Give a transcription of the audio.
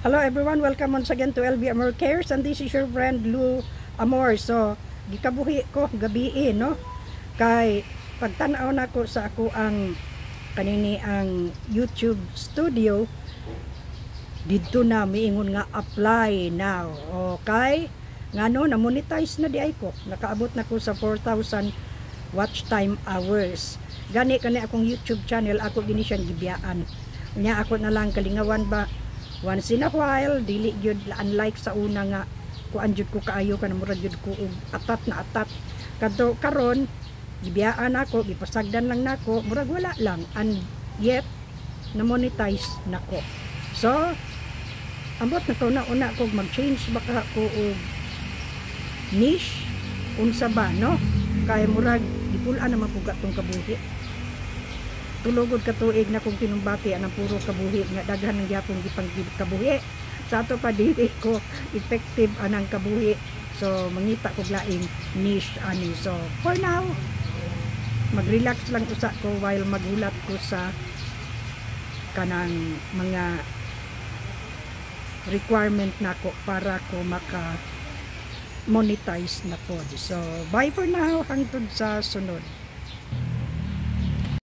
Hello everyone, welcome once again to LV Amor Cares, and this is your friend Lou Amor. So, gikabuhi ko gabi no? Kay pagtanaw na ko sa ako ang kanini ang YouTube studio, dito na miingon nga apply now. Okay? Ngano na monetize na di ay ko. Nakaabot na ko sa 4,000 watch time hours. Gani kani akong YouTube channel, ako gini siyang gibiyaan. Nya ako na lang kalingawan ba once in a while, dili gyud unlike sa una nga kuan jud ko kaayo kana murag jud ko og atat na atat. Kadto karon gibiyaan ako, gipasagdan lang nako, murag wala lang, and yet na monetize nako. So ambot na ko na una ko mag-change baka ko og niche unsa ba no, kay murag gipulan na mapuga tong kabuhi. Tulogod ka tuig na kung tinumbati anang puro kabuhi nga daghan ng gyapon gipang kabuhi. Sa ato pa dili ko effective anang kabuhi. So mangita ko laing niche ani. So for now mag-relax lang usa ko while magulat ko sa kanang mga requirement nako para ko maka monetize na pod. So bye for now, hangtod sa sunod.